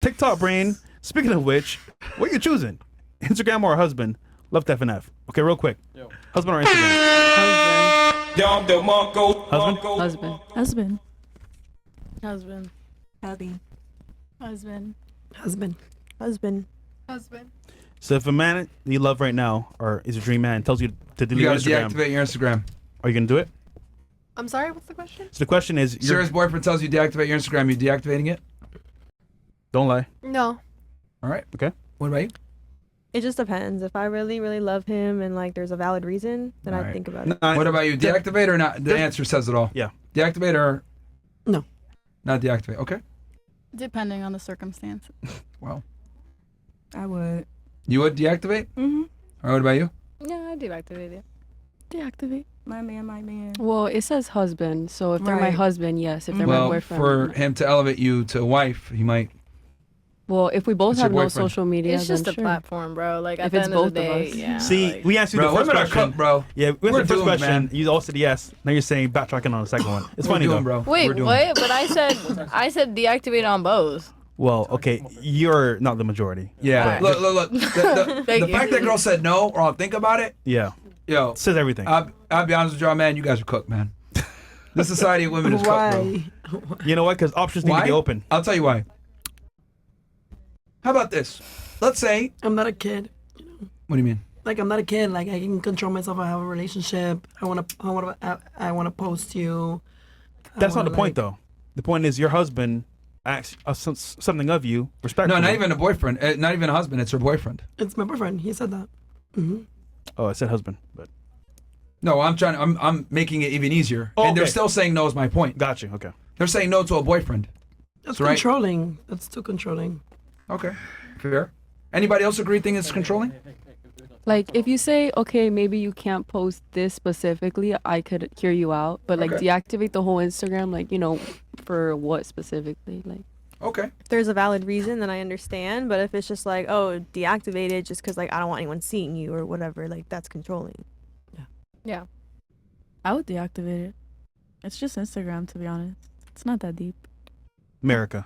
TikTok brain. Speaking of which, what are you choosing? Instagram or husband? Love to FNF. Okay, real quick. Husband or Instagram? Husband? Husband. Husband. Hubby. Husband. Husband. Husband. Husband. So if a man you love right now, or is your dream man, tells you to delete You your gotta Instagram, deactivate your Instagram. are you gonna do it? I'm sorry, what's the question? So the question is, Sarah's boyfriend tells you to deactivate your Instagram. You deactivating it? don't lie. No. All right. Okay. What about you? It just depends. If I really, really love him and like there's a valid reason, then All I'd right. think about it. What about you? Deactivate or not? The answer says it all. Yeah. Deactivate or No. not deactivate? Okay. Depending on the circumstance. Well, I would. you would deactivate? Mm-hmm. Or what about you? Yeah, I deactivate it. Deactivate. My man. Well, it says husband, so if they're my Right. husband, yes. If they're my Well, boyfriend, for no. him to elevate you to wife, he might. Well, if we both It's your have no boyfriend. social media, It's just then a sure. platform, bro. Like at If the it's end both of the of day, us. yeah. See, like, we answered Bro, the first women are question. cooked, bro. Yeah, we We're answered the first doomed, question. man. You all said yes. Now you're saying backtracking on the second one. It's We're funny doing, though. bro. wait, We're doing. what? But I said deactivate on both. Well, okay, you're not the majority. Yeah. But- Look. The Thank the you. fact that girl said no, or I'll think about it. Yeah, Yo, it says everything. I'll be honest with y'all, man. You guys are cooked, man. The society of women is cooked, bro. Why? You know what? Because options need to Why? be open. I'll tell you why. How about this? Let's say. I'm not a kid. What do you mean? Like I'm not a kid. Like I can control myself. I have a relationship. I wanna post you. That's not the point, though. The point is your husband asks something of you respectfully. No, not even a boyfriend. Not even a husband. It's her boyfriend. It's my boyfriend. He said that. Mm-hmm. Oh, I said husband, but No, I'm making it even easier. Oh, And they're okay. still saying no is my point. got you. Okay. They're saying no to a boyfriend. That's right. controlling. That's too controlling. Okay. Fair. Anybody else agree think it's controlling? Like, if you say, okay, maybe you can't post this specifically, I could hear you out. But, like, Okay. deactivate the whole Instagram, like, for what specifically? Like, Okay. If there's a valid reason, then I understand. But if it's just like, oh, deactivate it just because like I don't want anyone seeing you or whatever, like that's controlling. Yeah. I would deactivate it. It's just Instagram, to be honest. It's not that deep. America.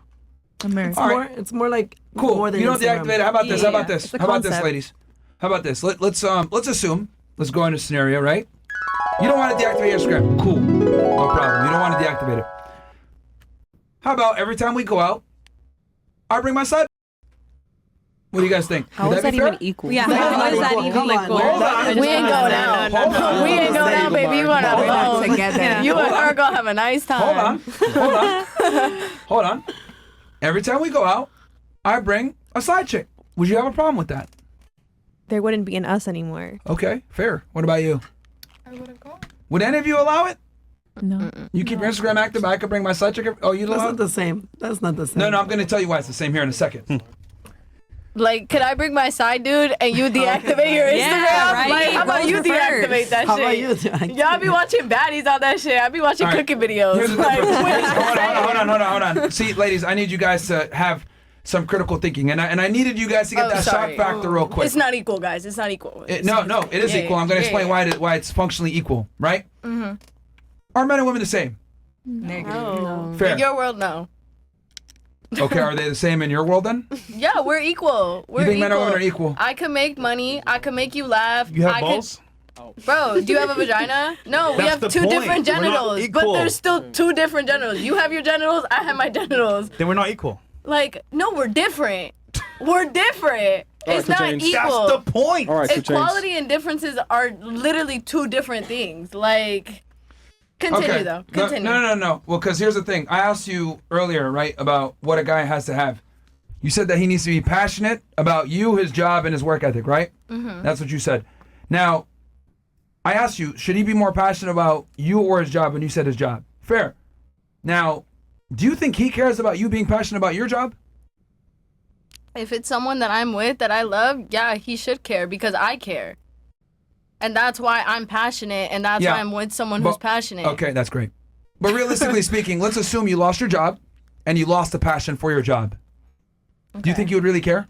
America. All right. It's more like Cool. more than You don't Instagram. deactivate it. How about this? How Yeah, about this? it's a How about this, concept. ladies? How about this? Let's assume. Let's go into a scenario, right? You don't want to deactivate your Instagram. Cool. No problem. You don't want to deactivate it. How about every time we go out, I bring my side? What do you guys think? how Would is be that fair? even equal? Yeah, Hold how on, is that hold even on. equal? Hold on. We ain't going out. Hold on. We ain't going out, baby. You want Hold on. to together. You and her gonna have a nice time. Hold on. Hold on. Every time we go out, I bring a side chick. Would you have a problem with that? There wouldn't be an us anymore. Okay, fair. What about you? I wouldn't go. Would any of you allow it? No. You keep your Instagram active, but I could bring my side chick. Oh, you That's allow not it? the same. That's not the same. No, I'm going to tell you why it's the same here in a second. Like, could I bring my side dude and you deactivate your Instagram? Yeah, right. Like, how about Roles you reversed. deactivate that How shit? about you? Jack? Y'all be watching baddies on that shit. I be watching All right. cooking videos. Here's the Like, difference. what is Hold on. See, ladies, I need you guys to have some critical thinking, and I needed you guys to get Oh, that sorry. shock factor real quick. It's not equal, guys. It's not equal. No, it is Yeah, equal. I'm going to yeah, explain yeah. why it's functionally equal, right? Mm-hmm. Are men and women the same? No. Fair. In your world, no. Okay, are they the same in your world then? Yeah, we're equal. We're You think equal. men and women are equal? I can make money. I can make you laugh. You have I balls? Bro, do you have a vagina? No, we That's have the two point. different We're not genitals. But equal. there's still two different genitals. You have your genitals, I have my genitals. Then we're not equal. Like, no, we're different. We're different. It's not James. equal. That's the point. All right, so James. Equality and differences are literally two different things. Like, continue though. Continue. No. Well, because here's the thing. I asked you earlier, right, about what a guy has to have. You said that he needs to be passionate about you, his job, and his work ethic, right? Mm-hmm. That's what you said. Now, I asked you, should he be more passionate about you or his job? And you said his job. Fair. Now, do you think he cares about you being passionate about your job? If it's someone that I'm with that I love, yeah, he should care because I care. And that's why I'm passionate and that's Yeah, why I'm with someone who's passionate. Okay, that's great. But realistically speaking, let's assume you lost your job and you lost the passion for your job. Do you think you would really care?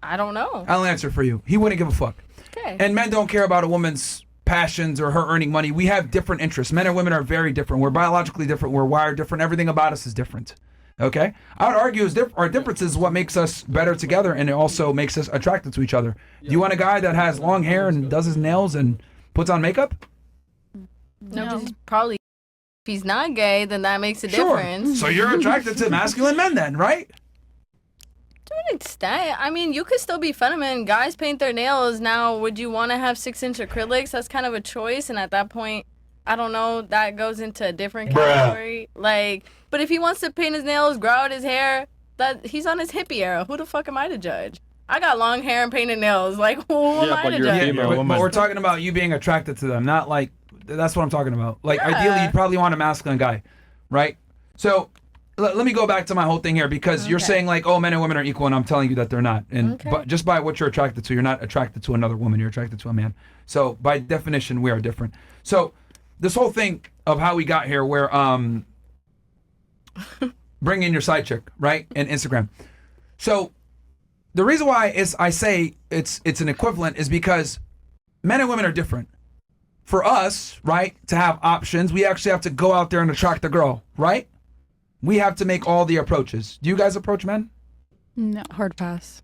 I don't know. I'll answer for you. He wouldn't give a fuck. Okay. And men don't care about a woman's passions or her earning money. We have different interests. Men and women are very different. We're biologically different. We're wired different. Everything about us is different. Okay, I would argue our differences is what makes us better together, and it also makes us attracted to each other. Do you want a guy that has long hair and does his nails and puts on makeup? No, 'cause he's probably. If he's not gay, then that makes a difference. So you're attracted to masculine men then, right? To an extent. I mean, you could still be feminine. Guys paint their nails. Now, would you want to have 6-inch acrylics? That's kind of a choice. And at that point, I don't know, that goes into a different category. Like, but if he wants to paint his nails, grow out his hair, that he's on his hippie era. Who the fuck am I to judge? I got long hair and painted nails. Like, who am I to judge? But we're talking about you being attracted to them, not like, that's what I'm talking about. Like, ideally, you'd probably want a masculine guy, right? So, let me go back to my whole thing here, because you're saying, like, oh, men and women are equal, and I'm telling you that they're not. And but just by what you're attracted to, you're not attracted to another woman, you're attracted to a man. So, by definition, we are different. So, this whole thing of how we got here, where bring in your side chick, right, and Instagram. So, the reason why I say it's an equivalent is because men and women are different. For us, right, to have options, we actually have to go out there and attract the girl, right? We have to make all the approaches. Do you guys approach men? No. Hard pass.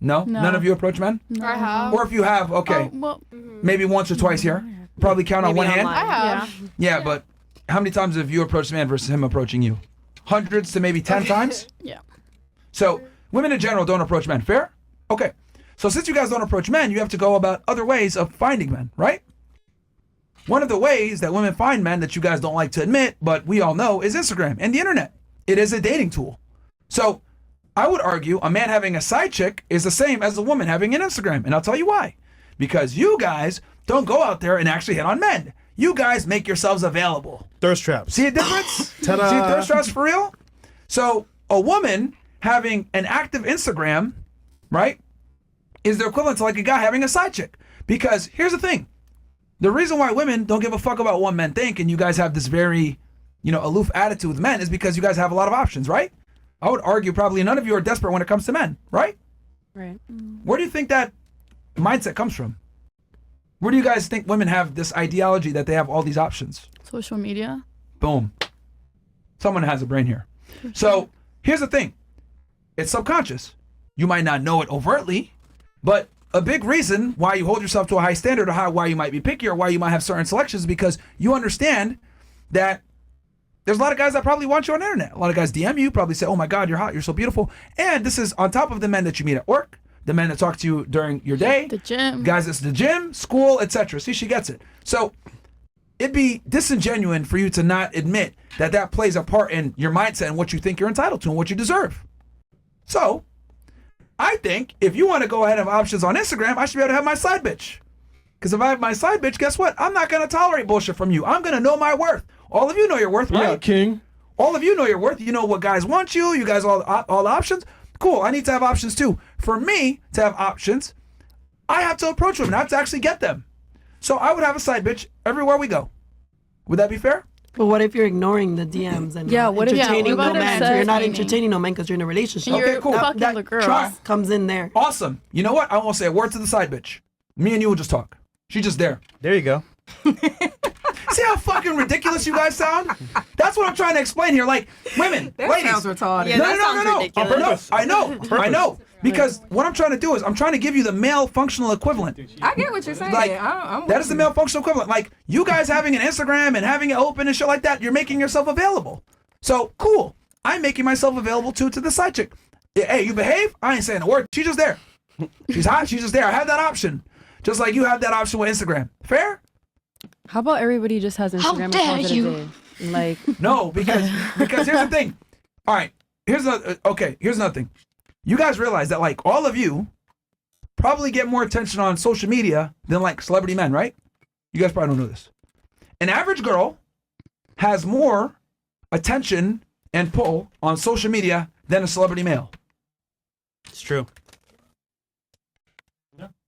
No? None of you approach men? No. I have. Or if you have, okay, maybe once or twice here. Probably count on one hand. I have. Yeah, but how many times have you approached a man versus him approaching you? Hundreds to maybe 10 times? Yeah. So women in general don't approach men. Fair? Okay. So since you guys don't approach men, you have to go about other ways of finding men, right? One of the ways that women find men that you guys don't like to admit, but we all know, is Instagram and the internet. It is a dating tool. So I would argue a man having a side chick is the same as a woman having an Instagram. And I'll tell you why. Because you guys don't go out there and actually hit on men. You guys make yourselves available. Thirst traps. See a difference? Ta-da. See thirst traps for real? So a woman having an active Instagram, right, is the equivalent to like a guy having a side chick. Because here's the thing. The reason why women don't give a fuck about what men think, and you guys have this very, aloof attitude with men, is because you guys have a lot of options, right? I would argue probably none of you are desperate when it comes to men, right? Right. Where do you think that mindset comes from? Where do you guys think women have this ideology that they have all these options? Social media. Boom. Someone has a brain here. So here's the thing. It's subconscious. You might not know it overtly, but a big reason why you hold yourself to a high standard, or why you might be picky, or why you might have certain selections, is because you understand that there's a lot of guys that probably want you on the internet. A lot of guys DM you, probably say, oh my God, you're hot, you're so beautiful. And this is on top of the men that you meet at work, the men that talk to you during your day, The gym. guys that's the gym, school, etc. See, she gets it. So it'd be disingenuous for you to not admit that that plays a part in your mindset and what you think you're entitled to and what you deserve. So I think if you want to go ahead and have options on Instagram, I should be able to have my side bitch. Because if I have my side bitch, guess what? I'm not going to tolerate bullshit from you. I'm going to know my worth. All of you know your worth, right? Yeah, King. All of you know your worth. You know what guys want you. You guys all the options. Cool. I need to have options too. For me to have options, I have to approach women. I have to actually get them. So I would have a side bitch everywhere we go. Would that be fair? But what if you're ignoring the DMs and Yeah, not what if- entertaining what no if man? it's So you're not entertaining? entertaining no man because you're in a relationship. Okay, cool. Fucking That the girl. trust comes in there. Awesome. You know what? I won't say a word to the side bitch. Me and you will just talk. She's just there. There you go. See how fucking ridiculous you guys sound? That's what I'm trying to explain here. Like, women, ladies. Sounds retarded. Yeah, that sounds ridiculous. No, I know. Because what I'm trying to do is I'm trying to give you the male functional equivalent. I get what you're saying. Like, I'm that is the male functional equivalent. Like, you guys having an Instagram and having it open and shit like that, you're making yourself available. So, cool. I'm making myself available too to the side chick. Hey, you behave? I ain't saying a word. She's just there. She's hot. She's just there. I have that option. Just like you have that option with Instagram. Fair? How about everybody just has Instagram accounts in a day? Like, No, because here's the thing. All right, here's another thing. You guys realize that like all of you probably get more attention on social media than like celebrity men, right? You guys probably don't know this. An average girl has more attention and pull on social media than a celebrity male. It's true.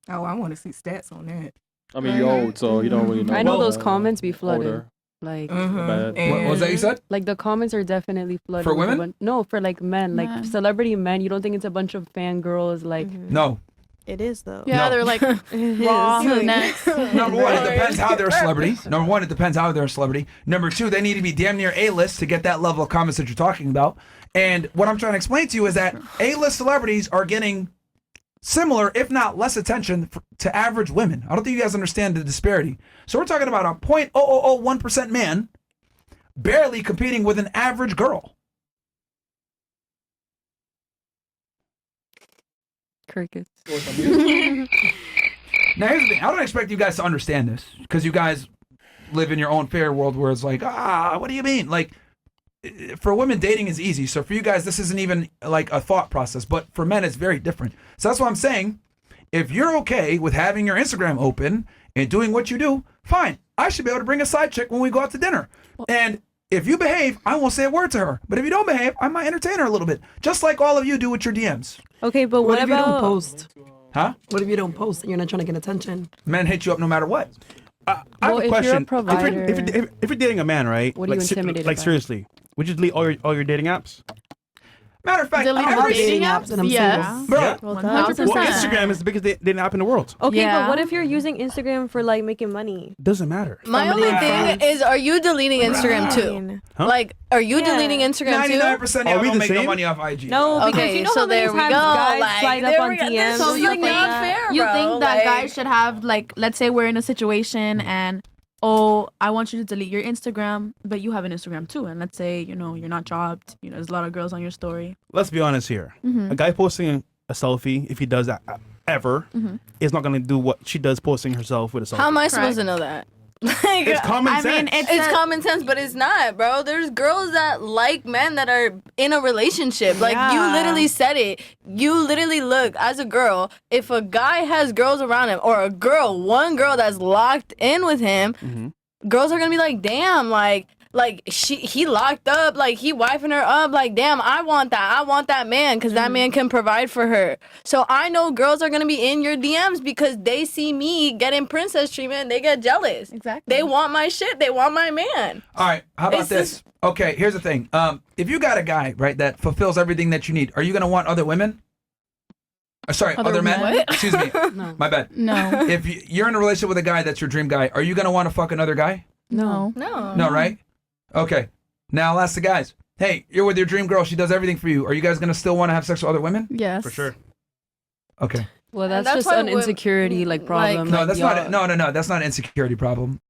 Oh, I want to see stats on that. I mean, you're old, so you don't really know. I know about, those comments be flooded. older. Like, Bad. What was that you said? like the comments are definitely flooded. For with a women? no, for like men, like Men. celebrity men. You don't think it's a bunch of fangirls? Like, No. It is though. Yeah, No. they're like raw next. Number one, it depends how they're a celebrity. Number one, it depends how they're a celebrity. Number two, they need to be damn near A-list to get that level of comments that you're talking about. And what I'm trying to explain to you is that A-list celebrities are getting similar, if not less attention to average women. I don't think you guys understand the disparity. So we're talking about a 0.0001% man barely competing with an average girl. Crickets. Now here's the thing. I don't expect you guys to understand this because you guys live in your own fair world where it's like, what do you mean? Like, for women, dating is easy. So for you guys, this isn't even like a thought process. But for men, it's very different. So that's what I'm saying. If you're okay with having your Instagram open and doing what you do, fine. I should be able to bring a side chick when we go out to dinner. And if you behave, I won't say a word to her. But if you don't behave, I might entertain her a little bit. Just like all of you do with your DMs. Okay, but What if you don't about post? Huh? What if you don't post and you're not trying to get attention? Men hit you up no matter what. I have Well, a if you're a question. provider- If you're dating a man, right? What are you like, intimidated like by? seriously, would you delete all your dating apps? Matter of fact, Delete I'm the not dating dating apps? apps and I'm Yes. single. bro, Yeah. Well, 100%. Well, Instagram is the biggest dating app in the world. okay, Yeah. but what if you're using Instagram for like making money? Doesn't matter. My Family only and thing friends. is, are you deleting Instagram too? Huh? Like, are you Yeah. deleting Instagram too? 99% of Are y'all we don't the make no same? money off IG. No, because Okay, you know so how many there we times go. guys Like, slide there up on we go. DMs. So So you like think not fair, you bro. think that Like- guys should have like, let's say we're in a situation and I want you to delete your Instagram, but you have an Instagram too, and let's say you're not jobbed, there's a lot of girls on your story. Let's be honest here. Mm-hmm. A guy posting a selfie, if he does that ever, is not going to do what she does posting herself with a selfie. How am I Correct. supposed to know that? Like, It's common I sense. mean, it's common sense, but it's not, bro. There's girls that like men that are in a relationship. Like, you Yeah. literally said it. You literally look, as a girl, if a guy has girls around him, or one girl that's locked in with him, girls are gonna be like, damn, like he locked up, like he wifing her up, like damn, I want that man, because that man can provide for her. So I know girls are gonna be in your DMs because they see me getting princess treatment and they get jealous. Exactly. They want my shit, they want my man. All right, how about It's this? just- Okay, here's the thing. If you got a guy, right, that fulfills everything that you need, are you going to want other women? Sorry, other men? What? Excuse me. My bad. No. If you're in a relationship with a guy that's your dream guy, are you going to want to fuck another guy? No. No. No, right? Okay. Now I'll ask the guys. Hey, you're with your dream girl. She does everything for you. Are you guys going to still want to have sex with other women? Yes. For sure. Okay. Well, And that's that's just why an insecurity like problem. No, like, that's y'all- not. No. That's not an insecurity problem.